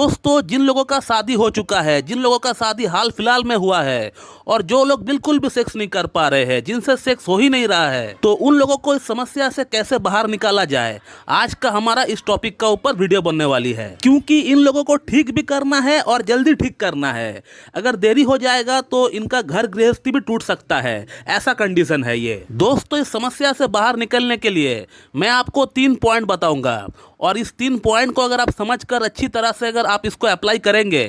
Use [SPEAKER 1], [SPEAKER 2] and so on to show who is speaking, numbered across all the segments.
[SPEAKER 1] दोस्तों, जिन लोगों का शादी हो चुका है, जिन लोगों का शादी हाल फिलहाल में हुआ है और जो लोग बिल्कुल भी सेक्स नहीं कर पा रहे हैं, जिनसे सेक्स हो ही नहीं रहा है, तो उन लोगों को इस समस्या से कैसे बाहर निकाला जाए, आज का हमारा इस टॉपिक का ऊपर वीडियो बनने वाली है। क्योंकि इन लोगों को ठीक भी करना है और जल्दी ठीक करना है। अगर देरी हो जाएगा तो इनका घर गृहस्थी भी टूट सकता है, ऐसा कंडीशन है ये। दोस्तों, इस समस्या से बाहर निकलने के लिए मैं आपको 3 पॉइंट बताऊंगा और इस 3 पॉइंट को अगर आप समझकर अच्छी तरह से अगर आप इसको अप्लाई करेंगे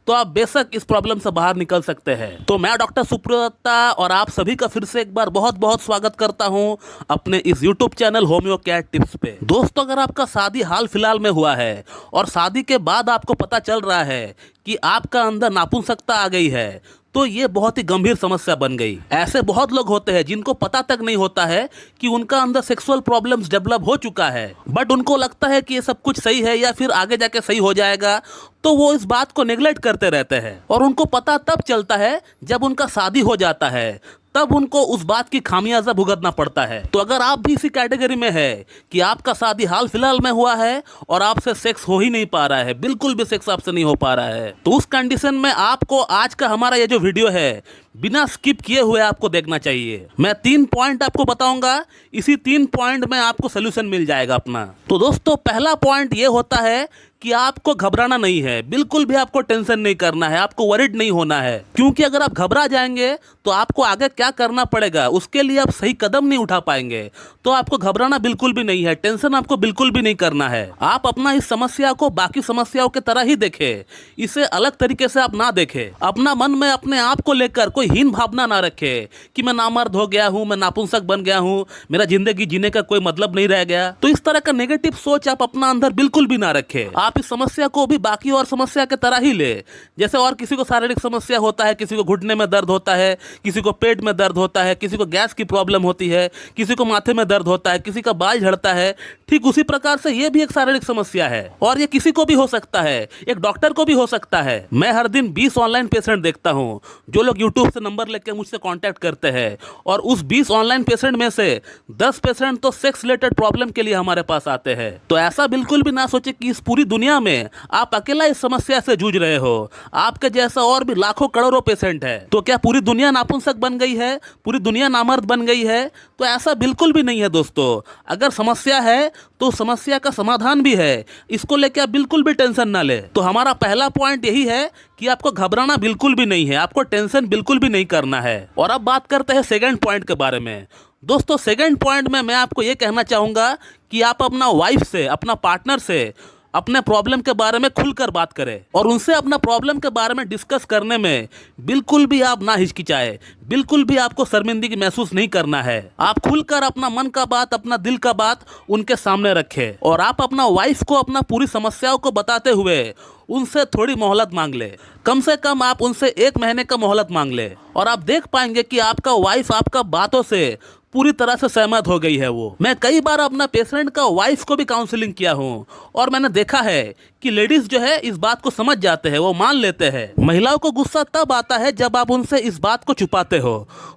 [SPEAKER 1] तो आप बेशक इस प्रॉब्लम से बाहर निकल सकते हैं। तो मैं डॉक्टर सुप्रदत्ता और आप सभी का फिर से एक बार बहुत बहुत स्वागत करता हूं अपने इस YouTube channel homeo care tips पे। दोस्तों, अगर आपका शादी हाल फिलहाल में हुआ है और शादी के बाद आपको पता चल रहा है कि आपका अंदर नापुंसकता आ गई है, तो ये बहुत ही गंभीर समस्या बन गई। ऐसे बहुत लोग होते हैं जिनको पता तक नहीं होता है कि उनका अंदर सेक्सुअल प्रॉब्लम्स डेवलप हो चुका है, बट उनको लगता है कि ये सब कुछ सही है या फिर आगे जाके सही हो जाएगा, तो वो इस बात को नेग्लेक्ट करते रहते हैं। और उनको पता तब चलता है जब उनका शादी हो जाता है, तब उनको उस बात की खामियाजा भुगतना पड़ता है। तो अगर आप भी इसी कैटेगरी में है कि आपका शादी हाल फिलहाल में हुआ है और आपसे सेक्स हो ही नहीं पा रहा है, बिल्कुल भी सेक्स आपसे नहीं हो पा रहा है, तो उस कंडीशन में आपको आज का हमारा ये जो वीडियो है बिना स्किप किए हुए आपको देखना चाहिए। मैं 3 पॉइंट आपको बताऊंगा, इसी 3 पॉइंट में आपको सोल्यूशन मिल जाएगा अपना। तो दोस्तों, पहला पॉइंट ये होता है कि आपको घबराना नहीं है, बिल्कुल भी आपको टेंशन नहीं करना है, आपको वरीड नहीं होना है। क्योंकि अगर आप घबरा जाएंगे तो आपको आगे क्या करना पड़ेगा उसके लिए आप सही कदम नहीं उठा पाएंगे। तो आपको घबराना बिल्कुल भी नहीं है, टेंशन आपको बिल्कुल भी नहीं करना है। आप अपना इस समस्या को बाकी समस्याओं की तरह ही देखें, इसे अलग तरीके से आप ना देखें। अपना मन में अपने आप को लेकर कोई हीन भावना ना रखे कि मैं नामर्द हो गया हूं, मैं नापुंसक बन गया हूं, मेरा जिंदगी जीने का कोई मतलब नहीं रह गया। तो इस तरह का नेगेटिव सोच आप अपना अंदर बिल्कुल भी ना रखें। आप इस समस्या को भी बाकी और समस्या की तरह ही ले। जैसे और किसी को शारीरिक समस्या होता है, किसी को घुटने में दर्द होता है, किसी को पेट में दर्द होता है, किसी को गैस की प्रॉब्लम होती है, किसी को माथे में दर्द होता है, किसी का बाल झड़ता है, ठीक उसी प्रकार से ये भी एक शारीरिक समस्या है और ये किसी को भी हो सकता है, एक डॉक्टर को भी हो सकता है। मैं हर दिन 20 ऑनलाइन पेशेंट देखता हूँ जो लोग यूट्यूब से नंबर लेकर मुझसे कांटेक्ट करते हैं और उस 20 ऑनलाइन पेशेंट में से 10 पेशेंट तो सेक्स रिलेटेड प्रॉब्लम के लिए हमारे पास आते हैं। तो ऐसा बिल्कुल भी ना सोचे कि इस पूरी दुनिया में आप अकेला इस समस्या से जूझ रहे हो, आपके जैसा और भी लाखों करोड़ों पेशेंट है। तो क्या पूरी दुनिया नापुंसक बन गई है, पूरी दुनिया नामर्द बन गई है? तो ऐसा बिल्कुल भी नहीं है दोस्तों। अगर समस्या है तो समस्या का समाधान भी है, इसको लेकर आप बिल्कुल भी टेंशन ना ले। तो हमारा पहला पॉइंट यही है कि आपको घबराना बिल्कुल भी नहीं है, आपको टेंशन बिल्कुल भी नहीं करना है। और अब बात करते हैं सेकंड पॉइंट के बारे में। दोस्तों, सेकंड पॉइंट में मैं आपको ये कहना चाहूंगा कि आप अपना वाइफ से, अपना पार्टनर से अपने प्रॉब्लम के बारे में खुलकर बात करें और उनसे अपना प्रॉब्लम के बारे में डिस्कस करने में बिल्कुल भी आप ना हिचकिचाए, बिल्कुल भी आपको शर्मिंदगी महसूस नहीं करना है। आप खुलकर अपना मन का बात, अपना दिल का बात उनके सामने रखें और आप अपना वाइफ को अपना पूरी समस्याओं को बताते हुए उनसे थोड़ी मोहलत मांग ले। कम से कम आप उनसे 1 महीने का मोहलत मांग ले और आप देख पाएंगे कि आपका वाइफ आपका बातों से पूरी तरह से सहमत हो गई है। वो मैं कई बार अपना पेशेंट का वाइफ को भी काउंसलिंग किया हूँ और मैंने देखा है कि लेडीज जो है इस बात को समझ जाते हैं, वो मान लेते हैं। महिलाओं को गुस्सा तब आता है जब आप उनसे इस बात को छुपाते हो।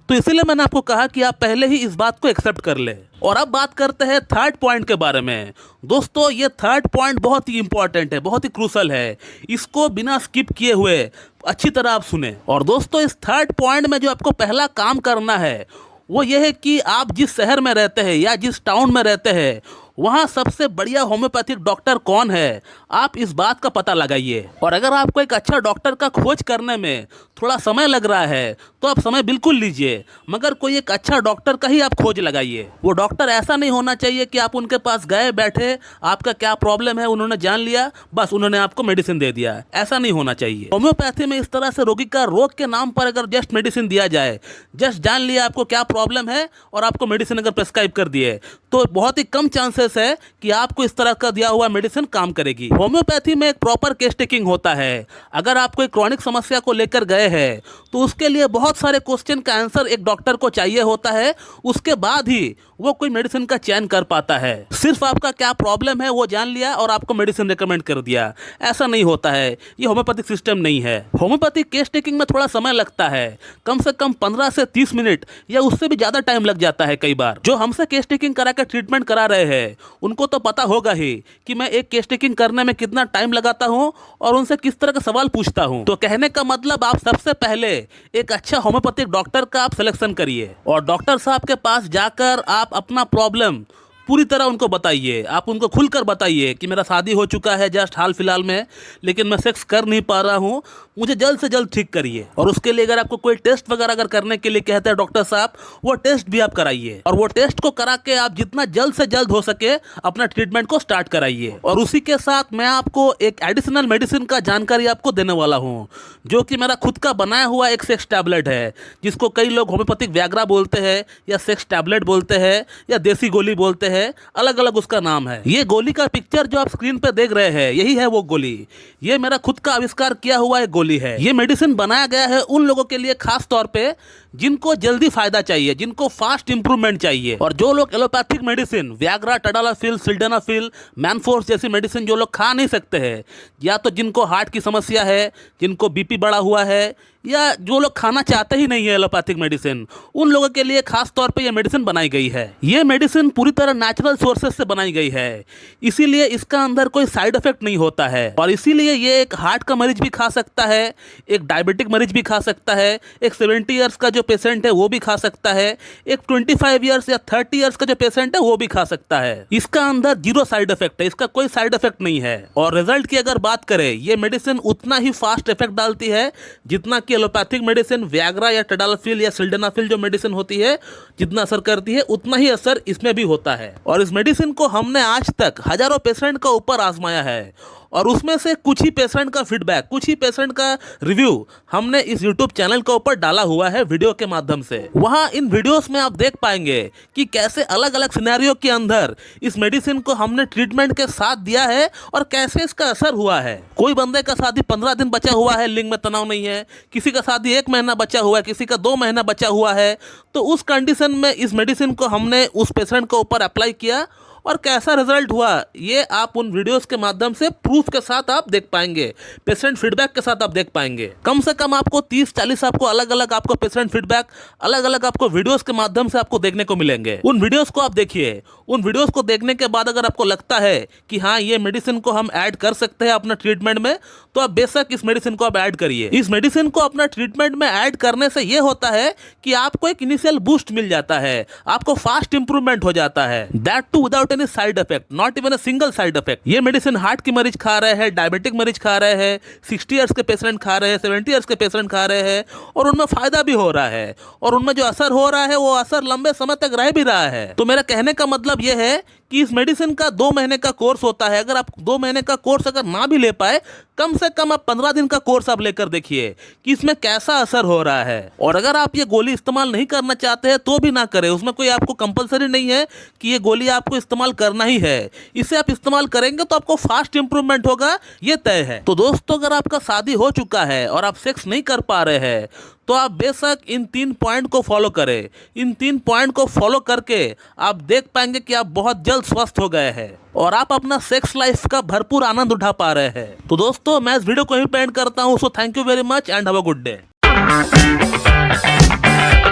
[SPEAKER 1] तो इसीलिए मैंने आपको कहा कि आप पहले ही इस बात को एक्सेप्ट कर ले। और अब बात करते हैं थर्ड पॉइंट के बारे में। दोस्तों, ये थर्ड पॉइंट बहुत ही इंपॉर्टेंट है, बहुत ही क्रूशल है, इसको बिना स्किप किए हुए अच्छी तरह आप सुने। और दोस्तों, इस थर्ड पॉइंट में जो आपको पहला काम करना है वो ये है कि आप जिस शहर में रहते हैं या जिस टाउन में रहते हैं वहाँ सबसे बढ़िया होम्योपैथिक डॉक्टर कौन है, आप इस बात का पता लगाइए। और अगर आपको एक अच्छा डॉक्टर का खोज करने में थोड़ा समय लग रहा है तो आप समय बिल्कुल लीजिए, मगर कोई एक अच्छा डॉक्टर का ही आप खोज लगाइए। वो डॉक्टर ऐसा नहीं होना चाहिए कि आप उनके पास गए, बैठे, आपका क्या प्रॉब्लम है उन्होंने जान लिया, बस उन्होंने आपको मेडिसिन दे दिया। ऐसा नहीं होना चाहिए। होम्योपैथी में इस तरह से रोगी का रोग के नाम पर अगर जस्ट मेडिसिन दिया जाए, जस्ट जान लिया आपको क्या प्रॉब्लम है और आपको मेडिसिन अगर प्रेस्क्राइब कर दिए, तो बहुत ही कम चांसेस है कि आपको इस तरह का दिया हुआ मेडिसिन काम करेगी। होम्योपैथी में एक प्रॉपर केस टेकिंग होता है। अगर आप कोई क्रॉनिक समस्या को लेकर गए हैं तो उसके लिए बहुत सारे क्वेश्चन का आंसर एक डॉक्टर को चाहिए होता है, उसके बाद ही वो कोई मेडिसिन का चयन कर पाता है। सिर्फ आपका क्या प्रॉब्लम है वो जान लिया और आपको मेडिसिन रिकमेंड कर दिया, ऐसा नहीं होता है। ये होम्योपैथिक सिस्टम नहीं है। होम्योपैथिक केस टेकिंग में थोड़ा समय लगता है, कम से कम 15 से 30 मिनट या उससे भी ज्यादा टाइम लग जाता है। कई बार जो हमसे केस टेकिंग करा कर ट्रीटमेंट करा रहे हैं उनको तो पता होगा ही कि मैं एक केस टेकिंग करने में कितना टाइम लगाता हूँ और उनसे किस तरह के सवाल पूछता हूँ। तो कहने का मतलब आप सबसे पहले एक अच्छा होम्योपैथिक डॉक्टर का आप सिलेक्शन करिए और डॉक्टर साहब के पास जाकर आप अपना प्रॉब्लम पूरी तरह उनको बताइए। आप उनको खुलकर बताइए कि मेरा शादी हो चुका है जस्ट हाल फिलहाल में, लेकिन मैं सेक्स कर नहीं पा रहा हूँ, मुझे जल्द से जल्द ठीक करिए। और उसके लिए अगर आपको कोई टेस्ट वगैरह अगर करने के लिए कहते हैं डॉक्टर साहब, वो टेस्ट भी आप कराइए और वो टेस्ट को करा के आप जितना जल्द से जल्द हो सके अपना ट्रीटमेंट को स्टार्ट कराइए। और उसी के साथ मैं आपको एक एडिशनल मेडिसिन का जानकारी आपको देने वाला हूँ, जो कि मेरा खुद का बनाया हुआ एक सेक्स टैबलेट है, जिसको कई लोग होम्योपैथिक व्याग्रा बोलते हैं या सेक्स टैबलेट बोलते हैं या देसी गोली बोलते हैं, अलग अलग उसका नाम है। ये गोली का पिक्चर जो आप स्क्रीन पे देख रहे हैं, यही है वो गोली। ये मेरा खुद का आविष्कार किया हुआ एक गोली है। ये मेडिसिन बनाया गया है उन लोगों के लिए खास तौर पे जिनको जल्दी फायदा चाहिए, जिनको फास्ट इंप्रूवमेंट चाहिए। और जो लोग एलोपैथिक मेडिसिन व्याग्रा, टडालाफिल, सिल्डेनाफिल, मैनफोर्स जैसी मेडिसिन जो लोग खा नहीं सकते हैं, या तो जिनको हार्ट की समस्या है, जिनको बीपी बढ़ा हुआ है, या जो लोग खाना चाहते ही नहीं है एलोपैथिक मेडिसिन, उन लोगों के लिए खास तौर पे ये मेडिसिन बनाई गई है। ये मेडिसिन पूरी तरह नेचुरल सोर्सेज से बनाई गई है, इसीलिए इसका अंदर कोई साइड इफेक्ट नहीं होता है। और इसीलिए ये एक हार्ट का मरीज भी खा सकता है, एक डायबिटिक मरीज भी खा सकता है, एक 70 ईयर्स का जो पेशेंट है वो भी खा सकता है, एक 25 ईयर्स या 30 ईयर्स का जो पेशेंट है वो भी खा सकता है। इसका अंदर जीरो साइड इफेक्ट है, इसका कोई साइड इफेक्ट नहीं है। और रिजल्ट की अगर बात करें, ये मेडिसिन उतना ही फास्ट इफेक्ट डालती है जितना कि एलोपैथिक मेडिसिन व्याग्रा या टडालाफिल या सिल्डेनाफिल जो मेडिसिन होती है जितना असर करती है, उतना ही असर इसमें भी होता है। और इस मेडिसिन को हमने आज तक हजारों पेशेंट का ऊपर आजमाया है और उसमें से कुछ ही पेशेंट का फीडबैक, कुछ ही पेशेंट का रिव्यू हमने इस YouTube चैनल के ऊपर डाला हुआ है वीडियो के माध्यम से। वहाँ इन वीडियोस में आप देख पाएंगे कि कैसे अलग अलग सिनेरियो के अंदर इस मेडिसिन को हमने ट्रीटमेंट के साथ दिया है और कैसे इसका असर हुआ है। कोई बंदे का शादी 15 दिन बचा हुआ है, लिंग में तनाव नहीं है, किसी का शादी 1 महीना बचा हुआ है, किसी का 2 महीना बचा हुआ है, तो उस कंडीशन में इस मेडिसिन को हमने उस पेशेंट के ऊपर अप्लाई किया और कैसा रिजल्ट हुआ ये आप उन वीडियोस के माध्यम से प्रूफ के साथ आप देख पाएंगे, पेशेंट फीडबैक के साथ आप देख पाएंगे। कम से कम आपको 30-40 आपको अलग अलग आपको पेशेंट फीडबैक अलग अलग आपको वीडियोस के माध्यम से आपको देखने को मिलेंगे। उन वीडियोस को आप देखिए, उन वीडियोस को देखने के बाद अगर आपको लगता है कि हाँ ये मेडिसिन को हम ऐड कर सकते हैं अपना ट्रीटमेंट में, तो आप बेशक इस मेडिसिन को आप ऐड करिए। इस मेडिसिन को अपना ट्रीटमेंट में ऐड करने से ये होता है कि आपको एक इनिशियल बूस्ट मिल जाता है, आपको फास्ट इंप्रूवमेंट हो जाता है, that too without any side effect, not even a single side effect. ये मेडिसिन हार्ट की मरीज खा रहे हैं, डायबिटिक मरीज खा रहे हैं, 60 ईयर्स के पेशेंट खा रहे हैं, 70 ईयर्स के पेशेंट खा रहे हैं और उनमें फायदा भी हो रहा है और उनमें जो असर हो रहा है वो असर लंबे समय तक रह भी रहा है। तो मेरा कहने का मतलब ये है कि इस मेडिसिन का 2 महीने का कोर्स होता है। अगर आप 2 महीने का कोर्स अगर ना भी ले पाए, कम से कम आप 15 दिन का कोर्स आप लेकर देखिए कि इसमें कैसा असर हो रहा है। और अगर आप ये गोली इस्तेमाल नहीं करना चाहते हैं तो भी ना करें, उसमें कोई आपको कंपलसरी नहीं है कि ये गोली आपको इस्तेमाल करना ही है। इसे आप इस्तेमाल करेंगे तो आपको फास्ट इंप्रूवमेंट होगा, ये तय है। तो दोस्तों, अगर आपका शादी हो चुका है और आप सेक्स नहीं कर पा रहे हैं तो आप बेशक इन 3 पॉइंट को फॉलो करें। इन 3 पॉइंट को फॉलो करके आप देख पाएंगे कि आप बहुत जल्द स्वस्थ हो गए हैं और आप अपना सेक्स लाइफ का भरपूर आनंद उठा पा रहे हैं। तो दोस्तों, मैं इस वीडियो को यहीं पे एंड करता हूं। So thank you very much and have a good day.